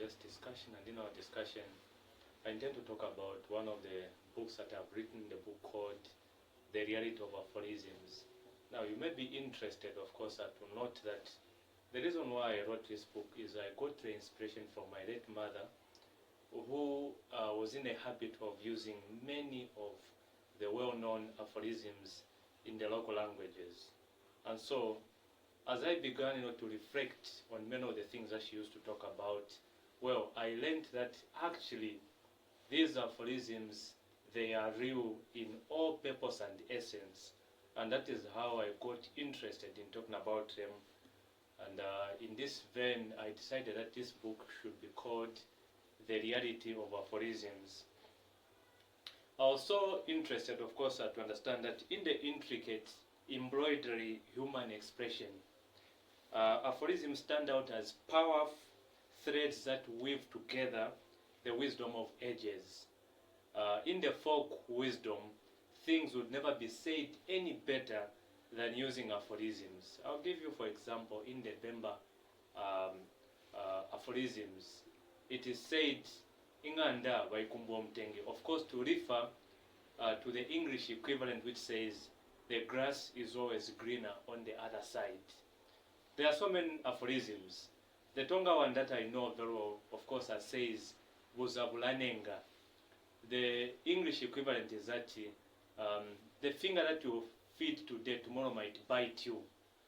just discussion, and in our discussion, I intend to talk about one of the books that I've written, the book called The Reality of Aphorisms. Now, you may be interested, of course, to note that the reason why I wrote this book is I got the inspiration from my late mother, who was in a habit of using many of the well-known aphorisms in the local languages. And so, as I began to reflect on many of the things that she used to talk about, well, I learned that actually these aphorisms, they are real in all purpose and essence. And that is how I got interested in talking about them. And in this vein, I decided that this book should be called The Reality of Aphorisms. I was so interested, of course, to understand that in the intricate embroidery human expression, aphorisms stand out as powerful threads that weave together the wisdom of ages. In the folk wisdom, things would never be said any better than using aphorisms. I'll give you, for example, in the Bemba aphorisms, it is said, Inganda by Kumbomtenge, of course, to refer to the English equivalent, which says, the grass is always greener on the other side. There are so many aphorisms. The Tonga one that I know very well, of course, says, Buzabulanenga. The English equivalent is that the finger that you feed today, tomorrow might bite you.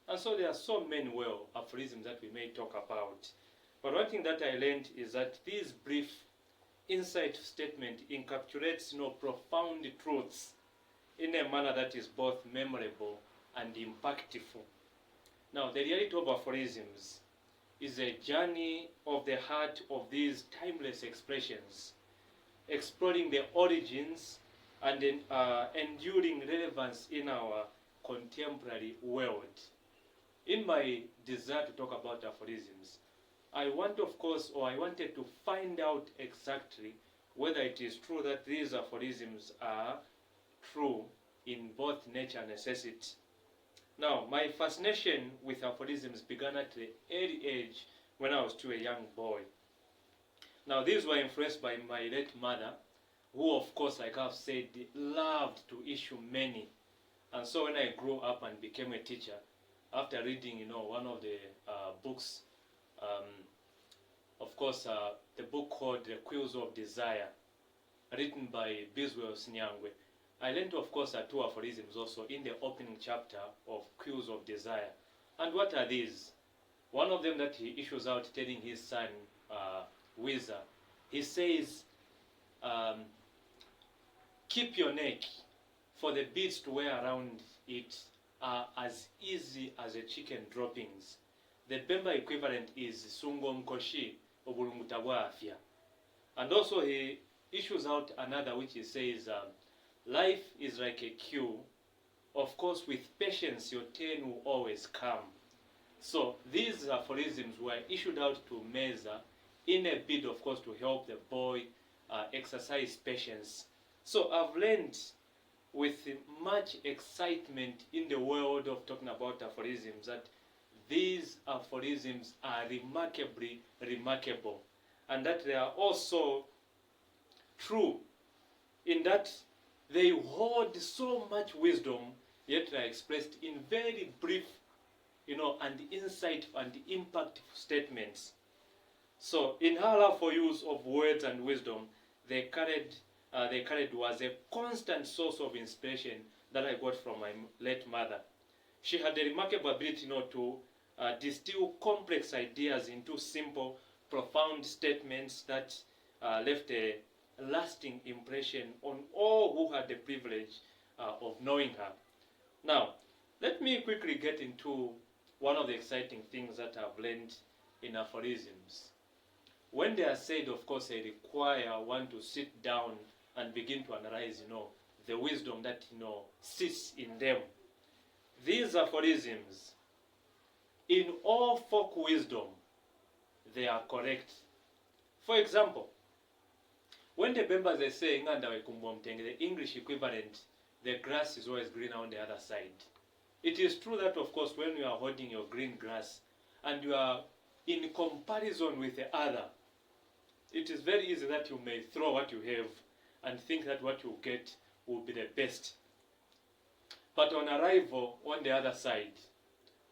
And so there are so many aphorisms that we may talk about. But one thing that I learned is that this brief insight statement encapsulates profound truths in a manner that is both memorable and impactful. Now, the reality of aphorisms is a journey of the heart of these timeless expressions, exploring the origins and enduring relevance in our contemporary world. In my desire to talk about aphorisms, I wanted to find out exactly whether it is true that these aphorisms are true in both nature and necessity. Now, my fascination with aphorisms began at the early age when I was still a young boy. Now, these were influenced by my late mother, who, of course, like I've said, loved to issue many. And so when I grew up and became a teacher, after reading, one of the books, of course, the book called The Quills of Desire, written by Biswell Sinyangwe, I learned, of course, two aphorisms also in the opening chapter of Quills of Desire. And what are these? One of them that he issues out telling his son, Wiza, he says, keep your neck, for the beads to wear around it are as easy as a chicken droppings. The Bemba equivalent is Sungom Koshi, Obulungutawafia. And also he issues out another which he says, life is like a queue. Of course, with patience, your turn will always come. So these aphorisms were issued out to Meza in a bid, of course, to help the boy exercise patience. So I've learned with much excitement in the world of talking about aphorisms that these aphorisms are remarkably remarkable, and that they are also true in that they hold so much wisdom, yet they are expressed in very brief, and insightful and impactful statements. So, in her love for use of words and wisdom, they carried was a constant source of inspiration that I got from my late mother. She had a remarkable ability, to distill complex ideas into simple, profound statements that left a lasting impression on all who had the privilege of knowing her. Now, let me quickly get into one of the exciting things that I've learned in aphorisms. When they are said, of course, they require one to sit down and begin to analyze, the wisdom that, sits in them. These aphorisms, in all folk wisdom, they are correct. For example, when the Bembas they say, the English equivalent, the grass is always greener on the other side. It is true that, of course, when you are holding your green grass and you are in comparison with the other, it is very easy that you may throw what you have and think that what you get will be the best. But on arrival on the other side,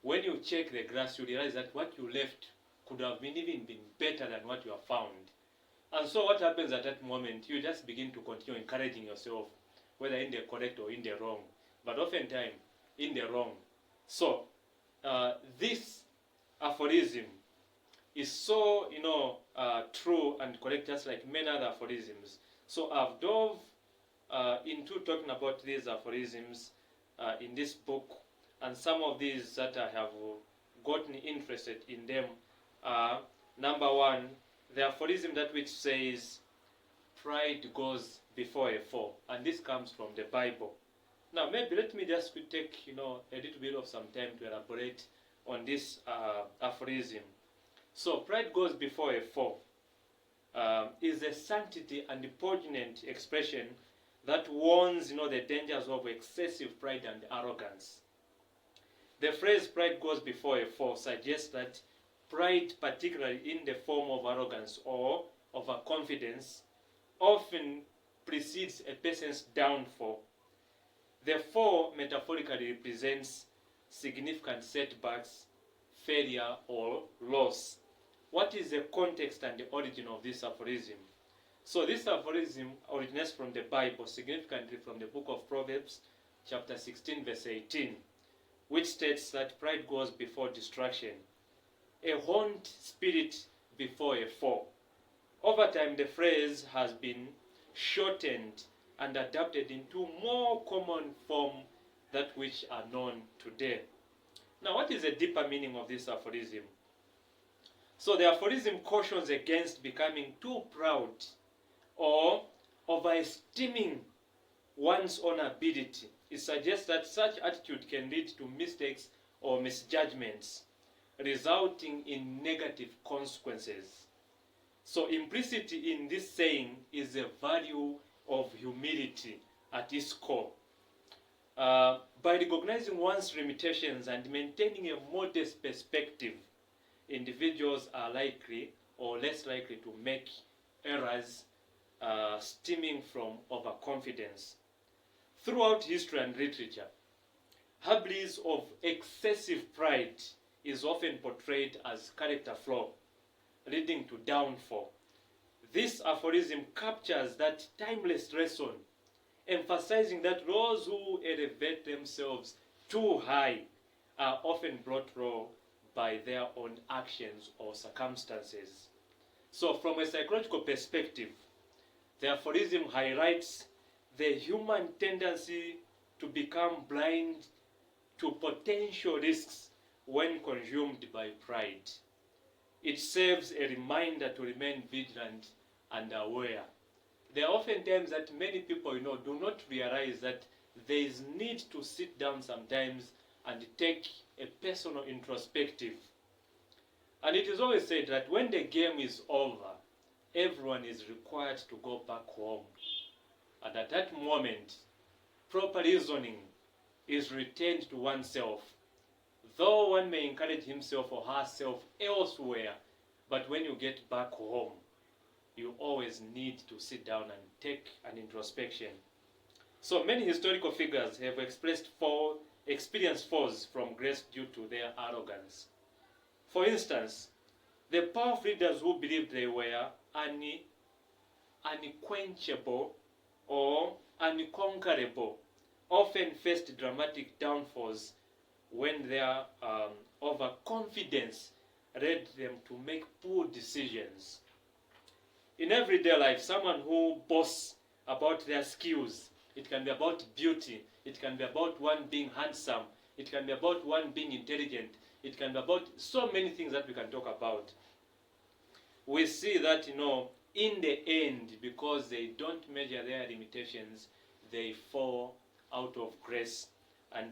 when you check the grass, you realize that what you left could have been even been better than what you have found. And so what happens at that moment, you just begin to continue encouraging yourself, whether in the correct or in the wrong, but oftentimes in the wrong. So this aphorism is so true and correct, just like many other aphorisms. So I've dove into talking about these aphorisms in this book, and some of these that I have gotten interested in them are, number one, the aphorism that which says, pride goes before a fall, and this comes from the Bible. Now, maybe let me just take a little bit of some time to elaborate on this aphorism. So, pride goes before a fall is a sanctity and poignant expression that warns the dangers of excessive pride and arrogance. The phrase pride goes before a fall suggests that pride, particularly in the form of arrogance or overconfidence, often precedes a person's downfall. The fall metaphorically represents significant setbacks, failure, or loss. What is the context and the origin of this aphorism? So this aphorism originates from the Bible, significantly from the book of Proverbs, chapter 16, verse 18, which states that pride goes before destruction, a horned spirit before a fall. Over time, the phrase has been shortened and adapted into more common form that which are known today. Now, what is the deeper meaning of this aphorism? So the aphorism cautions against becoming too proud or overestimating one's own ability. It suggests that such attitude can lead to mistakes or misjudgments, resulting in negative consequences. So implicit in this saying is the value of humility at its core. By recognizing one's limitations and maintaining a modest perspective, individuals are likely or less likely to make errors stemming from overconfidence. Throughout history and literature, harbingers of excessive pride is often portrayed as character flaw, leading to downfall. This aphorism captures that timeless lesson, emphasizing that those who elevate themselves too high are often brought low by their own actions or circumstances. So from a psychological perspective, the aphorism highlights the human tendency to become blind to potential risks when consumed by pride. It serves a reminder to remain vigilant and aware. There are often times that many people do not realize that there is need to sit down sometimes and take a personal introspective. And it is always said that when the game is over, everyone is required to go back home. And at that moment, proper reasoning is retained to oneself. Though one may encourage himself or herself elsewhere, but when you get back home, you always need to sit down and take an introspection. So many historical figures have experienced falls from grace due to their arrogance. For instance, the powerful leaders who believed they were unquenchable or unconquerable often faced dramatic downfalls when their overconfidence led them to make poor decisions. In everyday life, someone who boasts about their skills, it can be about beauty, it can be about one being handsome, it can be about one being intelligent, it can be about so many things that we can talk about. We see that, in the end, because they don't measure their limitations, they fall out of grace and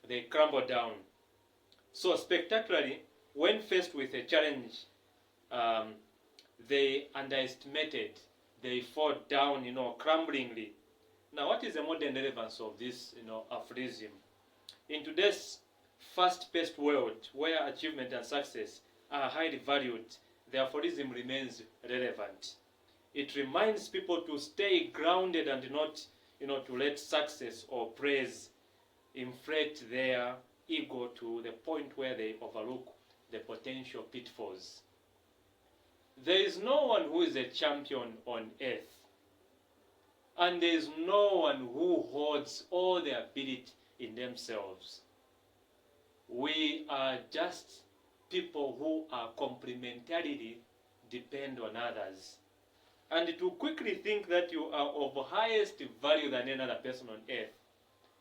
they crumble down. So spectacularly, when faced with a challenge, they underestimated, they fall down, crumblingly. Now, what is the modern relevance of this, aphorism? In today's fast-paced world, where achievement and success are highly valued, the aphorism remains relevant. It reminds people to stay grounded and not, to let success or praise inflate their ego to the point where they overlook the potential pitfalls. There is no one who is a champion on earth, and there is no one who holds all the ability in themselves. We are just people who are complementarily depend on others. And to quickly think that you are of highest value than any other person on earth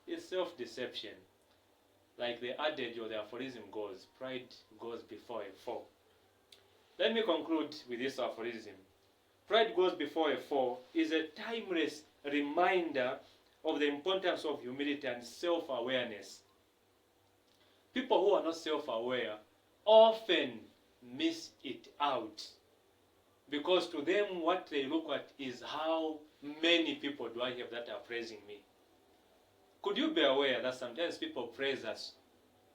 is self-deception. Like the adage or the aphorism goes, pride goes before a fall. Let me conclude with this aphorism. Pride goes before a fall is a timeless reminder of the importance of humility and self-awareness. People who are not self-aware often miss it out, because to them what they look at is how many people do I have that are praising me. Could you be aware that sometimes people praise us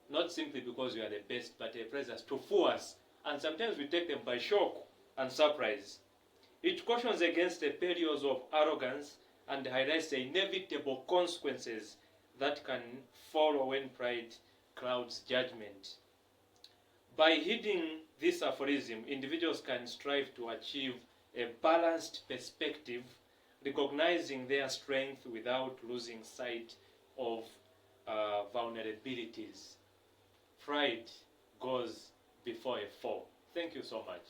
not simply because we are the best, but they praise us to fool us, and sometimes we take them by shock and surprise. It cautions against the perils of arrogance and highlights the inevitable consequences that can follow when pride clouds judgment. By heeding this aphorism, individuals can strive to achieve a balanced perspective, recognizing their strength without losing sight of vulnerabilities. Pride goes before a fall. Thank you so much.